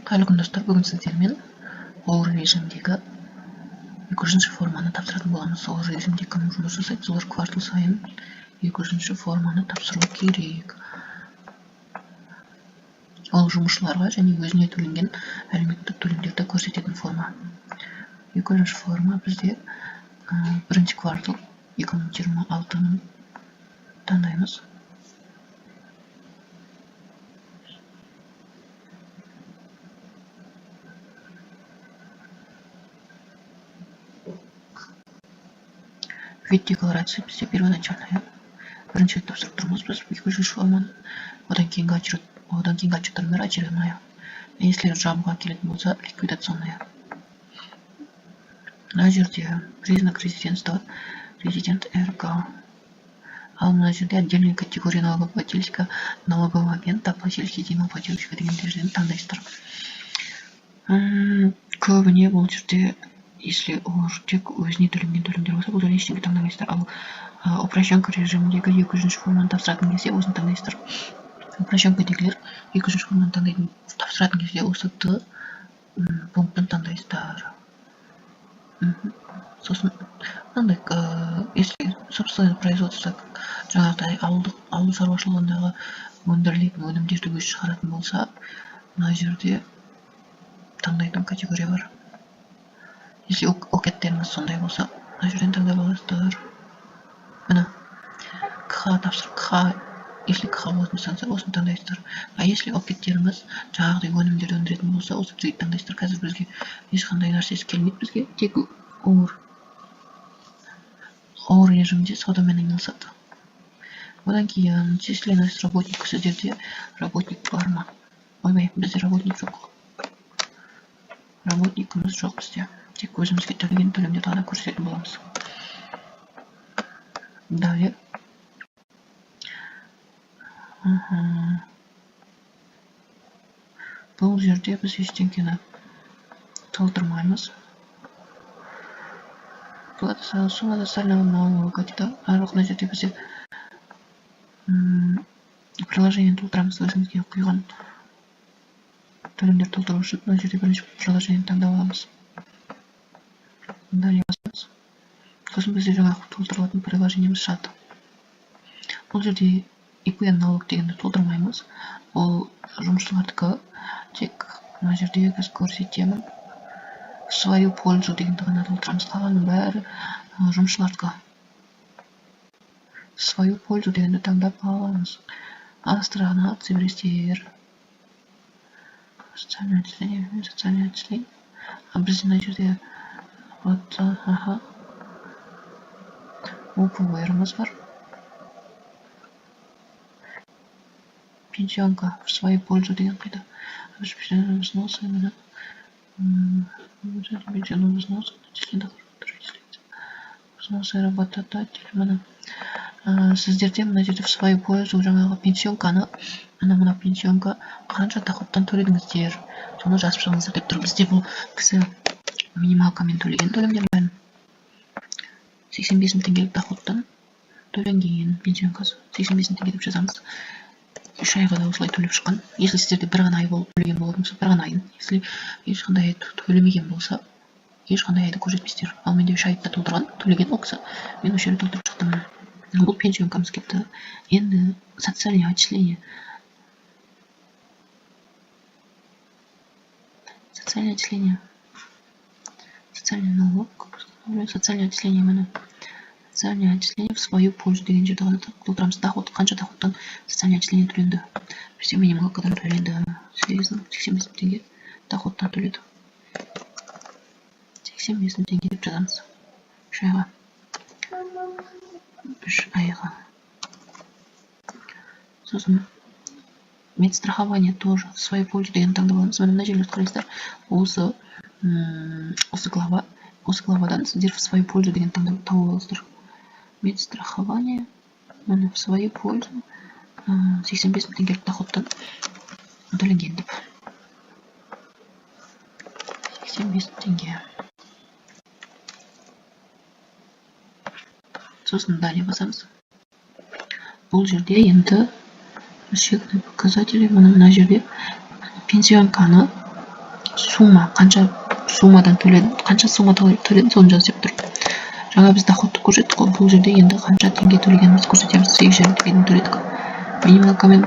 Қайырлы күн достар, бүгін сіздермен ауыр режимдегі 2-ші форманы тапсыратын боламыз. Ауыр режимде кім жұмыс жасайды, солар квартал сайын 2-ші форманы тапсыру керек. Ол жұмысшыларға және өзіне төленген әлеуметтік төлемдерді көрсететін форма. 2-ші форма бізде 1-ші квартал 2026-ны таңдаймыз. Вид декларации бізде первоначальная. Бірінші тапсырып тұрмыз біз 2-ші форманы. Одан кейінгі отчеттардың бәрі очередная. Если жабыға келетін болса, ликвидационная. Мына жерде признак резидентства, резидент РК. Ал мына жерде отдельная категория налогоплательщика, налогового агента, плательщик единоплательщика дегендерден таңдайсыздар. Көбіне бұл жерде, если олар тек өзіне төленген төлемдер болса, бұл жерде ештеңе таңдамайсыздар. Ал упрощенка режимдегі 2-ші форманы тапсыратын кезде осыны таңдайсыздар. Упрощенкадегілер 2-ші форманы тапсыратын кезде осы Т пунктын таңдайсыздар. Сосын если собственное производство жаңағыдай ауыл шаруашылығындағы өндірілетін өнімдерді өзі шығаратын болса, мына жерде таңдайтын категория бар. Если океттеріңіз сондай болса, мына жерден таңдап аласыздар. Мына КХ тапсырып, КХ, если КХ болатын санса, осыны таңдайсыздар. А если океттеріңіз жаңағыдай өнімдерді өндіретін болса, осы бізге таңдайсыздар. Қазір бізге ешқандай нәрсесі келмейді, бізге тек ауыр режимде саудамен айналысады. Одан кейін численность работник, сіздерде работник бар ма? Ойбай, бізде работник жоқ. Работникіміз жоқ бізде. Тек өзімізге төлеген төлемдерді ғана көрсететін боламыз. Далее. Бұл жерде біз ештеңкені толтырмаймыз. Сумма социального налога дейді. Арлық мына жерде бізде приложение толтырамыз, өзімізге құйған төлемдер толтыру үшін. Мына жерде бірінші приложение таңдап аламыз. Далее басамыз. Сосын бізде жаңа толтырылатын приложениеміз жатыр. Бұл жерде ИП налог дегенді толтырмаймыз. Ол жұмысшылардікі. Тек мына жерде көрсетемін. Свою пользу дегенді ғана толтырамыз. Қалғанның бәрі жұмысшылардікі. Свою пользу дегенді таңдап аламыз. Астырағына цифрестер. Социальное отчисление. А бізде мына жерде УПРіміз бар. Пенсионка в свою пользу деген қайда. Взносы именно. Пенсионный взнос, взносы работодателя. Сіздерде мына жерде в свою пользу жаңағы пенсионканы, мына пенсионка қанша доходтан төледіңіздер, соны жазып шығыңыздар деп тұр. Бізде бұл кісі минималкамен төлеген төлемдер бәрін 85 мың теңгелік доходтан төленген пенсионкасы 85 мың теңге деп жазамыз. 3 айға да осылай төлеп шыққан. Если сіздерде бір ғана ай болып төлеген болатын болса, бір ғана айын. Если ешқандай ай төлемеген болса, ешқандай айды көрсетпейсіздер. Ал менде 3 айда толтырған, төлеген ол кісі. Мен осы жерде толтырып шықтым. Бұл пенсионкамыз келді. Енді социальное отчисление. Социальное отчисление. Социальный налог. Социальное отчисление мені. Социальное отчисление в свою пользу деген жерді ғана толтырамыз. Доход, қанша доходтан социальное отчисление төленді. Бізде минималкадан төленді 85 мың теңге доходтан төледі. 85 мың теңге деп жазамыз. 3 айға. 3 айға. Сосын медстрахование тоже в свою пользу деген таңдап аламыз. Мына жерде қарайсыздар. Осы главадан сіздер в свою пользу деген таңдап тауып аласыздар. Медстрахование в свою пользу 85 мың теңгелік доходтан төленген деп. 85 мың теңге. Сосын далее басамыз. Бұл жерде енді расчетные показатели. Мына жерде пенсионканы сумма қанша суммадан төледім, қанша сумма төледім, соны жаз деп тұр. Жаңа біз доходты көрсеттік қой, бұл жерде енді қанша теңге төлегенімізді көрсетеміз. 8,5 теңгеден төледік. Минималкамен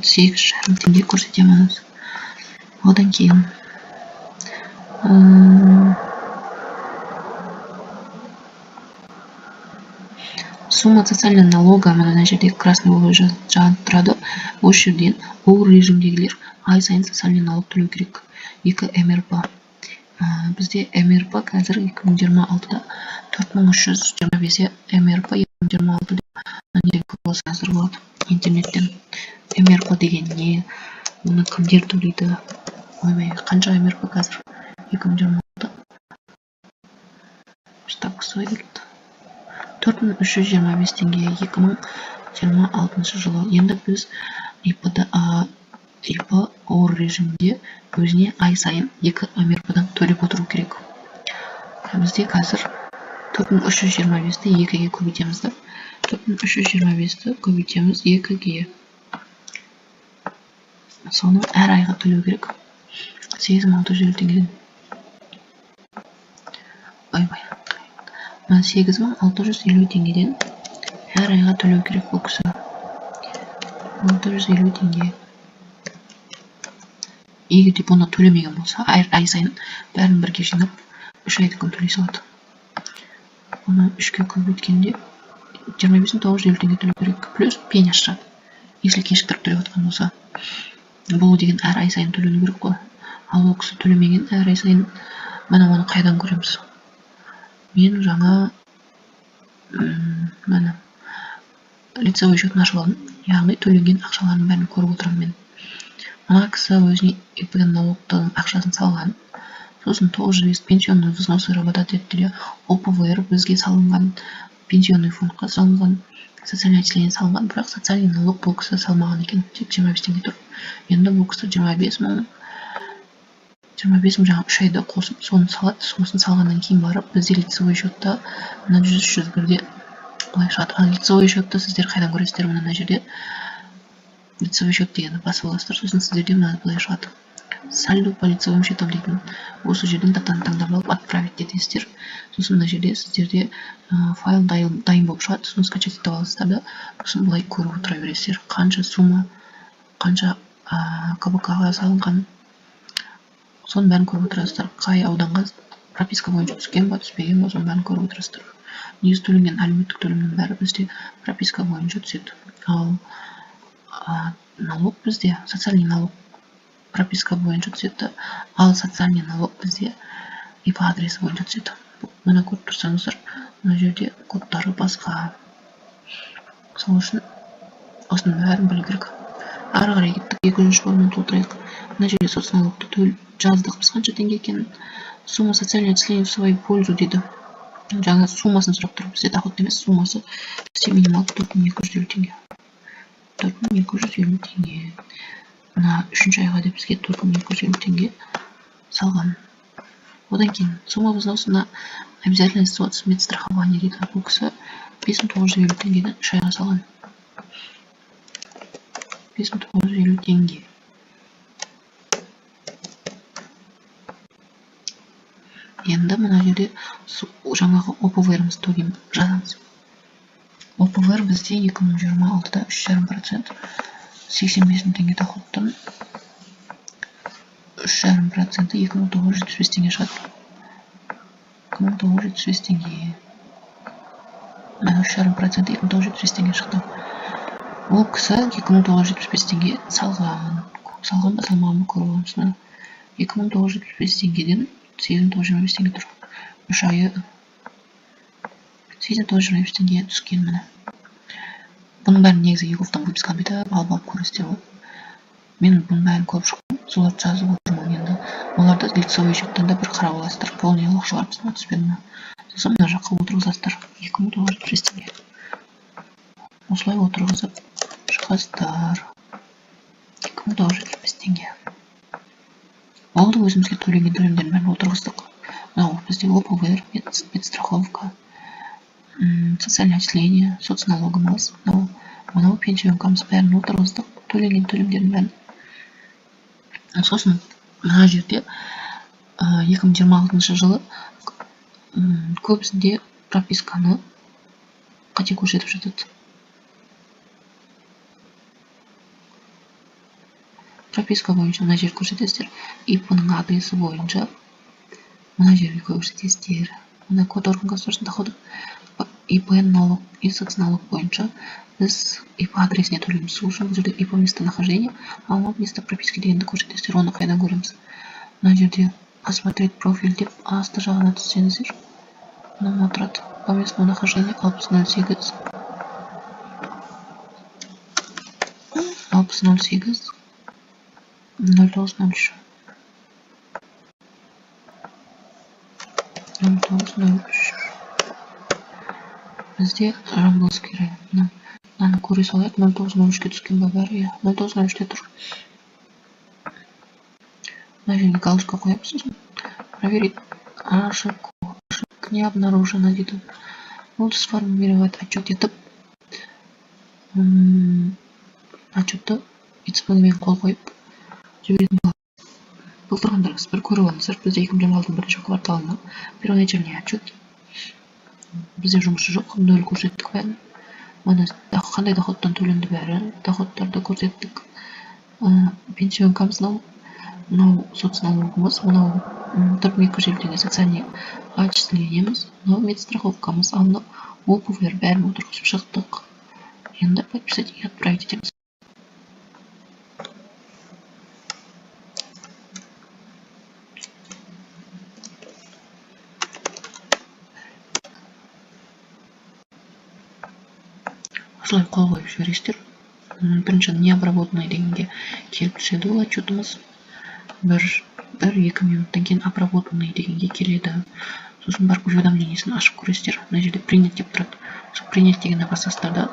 8,5 теңге көрсетеміз. Одан кейін сумма социального налога мына жерде красный болып жанып тұрады. Осы жерден ол режимдегілер ай сайын социальный налог төлеу керек. 2 МРП. Бізде МРП қазір 2026-да 4325 МРП 2026 деп неден көп болсаңыздар болады интернеттен. МРП деген не? Оны кімдер төлейді? Ойбай, қанша МРП қазір 2026-да? Ставкасы берілді. 4325 теңге 2026 жылы. Енді біз ИП режимде өзіне ай сайын 2 МРП-дан төлеп отыру керек. Бізде қазір 4325-ті 2-ге көбейтеміз. 4325-ті көбейтеміз 2-ге. Соны әр айға төлеу керек. 8650 теңгеден. Ойбай. 8650 теңгеден әр айға төлеу керек бұл кісі. 650 теңге. Егер де бұны төлемеген болса, ай сайын бәрін бірге жинап 3 айдың төлей салады. Оны 3-ке көбейткенде 25.950 теңге төлеу керек. Плюс пеня шығады. Если кешіктіріп төлеп отқан болса, бұл деген әр ай сайын төлену керек қой. Ал ол кісі төлемеген әр ай сайын мына оны қайдан көреміз? Мен жаңа мына лицевой счетін ашып алдым. Яғни төленген ақшалардың бәрін көріп отырамын мен. Мына кісі өзіне ИП-дан налогтың ақшасын салған. Сосын 900 пенсионный взносы работать етті. ОПВР бізге салынған, пенсионный фондқа салынған, социальный отчисление салынған, бірақ социальный налог бұл кісі салмаған екен. Тек 25 теңге тұр. Енді бұл кісі 25 мың жаңа 3 айда қосып, соны салады. Сосын салғаннан кейін барып, бізде лицевой счетта мына 100-101-де былай шығады. Ал лицевой счетты сіздер қайдан көресіздер? Мына жерде лицевой счет дегенді басып аласыздар. Сосын сіздерде мына былай шығады. Сальдо по лицевым счетам дейтін. Осы жерден датаны таңдап алып отправить етесіздер. Сосын мына жерде сіздерде файл дайын болып шығады. Сосын скачать етіп аласыздар да. Сосын былай көріп отыра бересіздер. Қанша сумма, қанша КБК-ға салынған. Соның бәрін көріп отырасыздар. Қай ауданға прописка бойынша түскен ба, түспеген ба, соның бәрін көріп отырасыздар. Негізі төленген әлеуметтік төлемнің бәрі бізде прописка бойынша түседі. Ал налог бізде социальный налог прописка бойынша түседі. Ал социальный налог бізде ИП адресі бойынша түседі. Мына көріп тұрсаңыздар, мына жерде кодтары басқа. Сол үшін осының бәрін білу керек. Ары қарай кеттік, 200 форманы толтырайық. Мына жерде соцналогты жаздық. Біз қанша теңге екенін. Сумма социального отчисления в свою пользу дейді. Жаңа суммасын сұрап тұр. Бізде доход емес, суммасы бізде минималды 4250 теңге. 4250 теңге. Мына 3-ші айға деп бізге 4250 теңге салған. Одан кейін сумма взносына обязательность медстрахования дейді. Бұл кісі 5950 теңгеден 3 айға салған. 5950 теңге. Енді мына жерде жаңағы ОПВР-іміз төлейміз, жазамыз. ОПВР бізде 2026-да 3,5%, 85 теңге доходтан 3,5% 2975 теңге шығады. 2975 теңге. Мына 3,5% 2975 теңге шықты. Ол кісі 2975 теңге салған. Салған ба, салмаған ба көріп аламыз. 2975 теңгеден 8925 теңге тұр. 3 айы 8925 теңге түскен міне. Бұның бәрін негізі ЕГОВтан выписканы бүйтіп алып көресіздер ғой. Мен бұның бәрін көріп шықтым. Соларды жазып отырмын енді. Оларды лицевой счеттан да бір қарап аласыздар. Полный налог шығарыпсына түспеді ме. Сосын мына жаққа отырғызасыздар. 2925 теңге. Осылай отырғызып шығасыздар. 2925 теңге. Олды өзімізге төленген төлемдерін бәрін отырғыздық. Мынау бізде ОПВР, медстраховка, социальное отчисление, соцналогымыз, мынау пенсионкамыз бәрін отырғыздық. төленген төлемдердің бәрін. Сосын мына жерде 2026 жылы көбісінде прописканы қате көрсетіп жатады. Прописка бойынша мына жер көрсетесіздер. ИП-ның адресі бойынша мына жерге көрсетесіздер. Мына код орган государственных доходов ИП налог и соцналог бойынша біз ИП адресіне төлейміз. Сол үшін бұл жерде ИП местонахождение, ал место прописки дегенді көрсетесіздер. Оны қайдан көреміз? Мына жерде посмотреть профиль деп асты жағына түссеңіздер. Мына отырады. По местному нахождению 6008 6008 0903 0903 бізде Жамбылский район. Мынаны көре салайық. 0903-ке түскен ба бәрі? 0903-те тұр. Мына жерге галочка қоямыз. Проверить. Ошибку не обнаружено дейді. Ол сформировать отчет етіп отчетты исполнениемен қол қойып жіберетін болады. Былтырғандарыңыз бір көріп алыңыздар. Бізде 2026 бірінші кварталына первоначальный отчет. Бізде жұмысшы жоқ, 0 көрсеттік бәрін. Мына қандай доходтан төленді бәрі, доходтарды көрсеттік. Пенсионкамыз мынау соцналогымыз, мынау 4250 теңге социальный отчислениеміз, мынау медстраховкамыз, ал мынау ОПВР бәрін отырғызып шықтық. Енді подписать и отправить етеміз. Осылай қол қойып жібересіздер. Бірінші необработанный дегенге келіп түседі ол отчетымыз. 1-2 минуттан кейін обработанный дегенге келеді. Сосын барып уведомлениесін ашып көресіздер. Мына жерде принять деп тұрады. Сол принять дегенді басасыздар да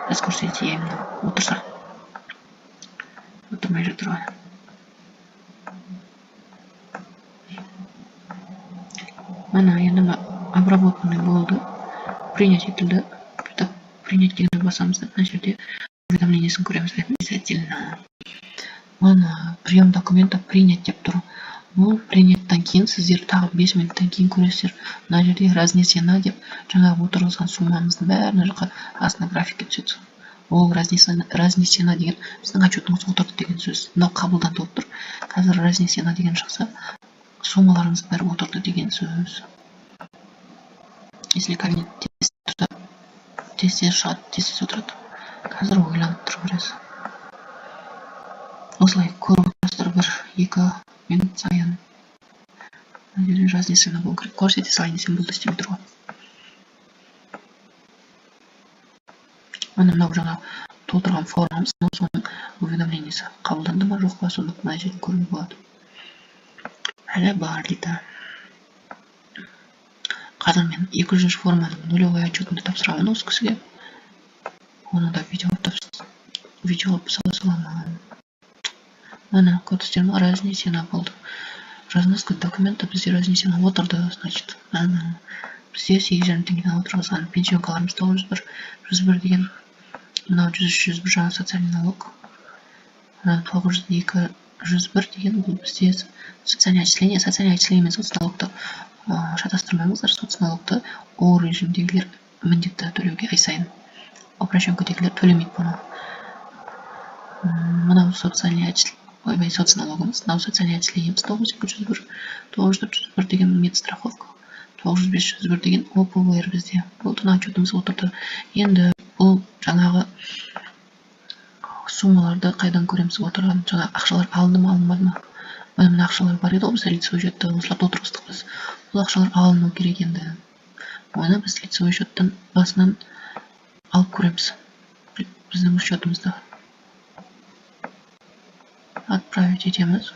біз көрсетейін. Отырса. Отырмай жатыр ғой. Мына енді обработанный болды. Принять етілді. Принять дегенді басамыз да мына жерде уведомлениесін көреміз. Обязательно. Мына прием документа принять деп тұр. Бұл приняттан кейін сіздер тағы 5 минуттан кейін көресіздер. Мына жерде разнесена деп жаңағы отырғызған суммамыздың бәрін жаққа астына графикке түседі. Ол разнесена деген біздің отчетымыз отырды деген сөз. Мынау қабылданды болып тұр. Қазір разнесена деген шықса, суммаларыңыз бәрі отырды деген сөз. Если кабинет тез шығады, тез отырады. Қазір ойланып тұр біраз. Осылай көріп отырсыздар 1-2 минут сайын. Мына жерде разнесена болу керек. Көрсете салайын десем бұл да істемей тұр ғой. Мына мынау жаңа толтырған формамыз, соның уведомлениесі қабылданды ма жоқ па, соны мына жерде көруге болады. Әлі бар дейді. Қазір мен 200 форманың нулевой отчетымды тапсырамын осы кісіге. Оны да видео сала саламын. Мына көрдіңіздер ме, разнесена болды. Разноска документа бізде разнесена отырды, значит. Бізде 8 жарым теңгеден отырғызған пенсионкаларымыз 901, 101 деген. Мынау 103, 101 жаңа социальный налог. 902, 101 деген бұл бізде социальный отчисление. Социальный отчисление мен соцналогты шатастырмаңыздар. Соцналогты ол режимдегілер міндетті төлеуге ай сайын. Упрощенкадегілер төлемейді бұны. Мынау социальный отчисление, соцналогымыз, мынау социальный отчислениеміз 901, 901 деген медстраховка, 905, 101 деген ОПВР бізде. Бұл тұна отчетымыз отырды. Енді бұл жаңағы суммаларды қайдан көреміз отырған, жаңа ақшалар алынды ма, алынбады ма? Мына ақшалар бар еді, біз лицевой счетты осылап отырғыздық біз. Бұл ақшалар алыну керек енді. Оны біз лицевой счеттан басынан алып көреміз. Біздің счетымызда. Отправить етеміз.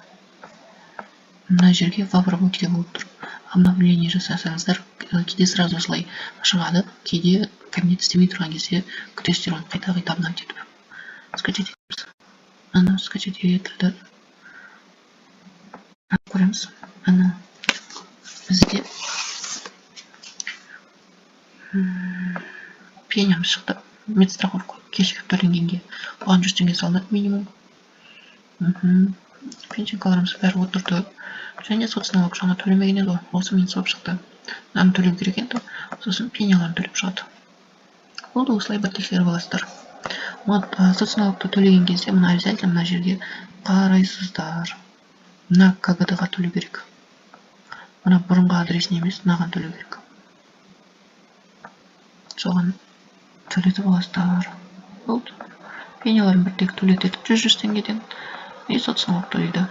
Мына жерге в обработке болып тұр. Обновление жасасаңыздар, кейде сразу осылай шығады, кейде кабинет істемей тұрған кезде күтесіздер оны қайта обновить етіп. Скачать етеміз. Ана скачать етілді. Көреміз. Ана бізде пенямыз шықты. Медстраховка кешігіп төлегенге оған 100 теңге салынады минимум. Пенсионкаларымыз бәрі отырды. Және соцналог жағына төлемеген еді ғой. Осы мен салып шықты. Мынаны төлеу керек енді. Сосын пеняларын төлеп шығады. Болды, осылай бір тексеріп аласыздар. Соцналогты төлеген кезде мына обязательно мына жерге қарайсыздар. Мына КГД-ға төлеу керек. Мына бұрынғы адресіне емес, мынаған төлеу керек. Соған төлетіп аласыздар. Болды. Пеняларын бір тек төлетеді 100 теңгеден. И соцналог төлейді.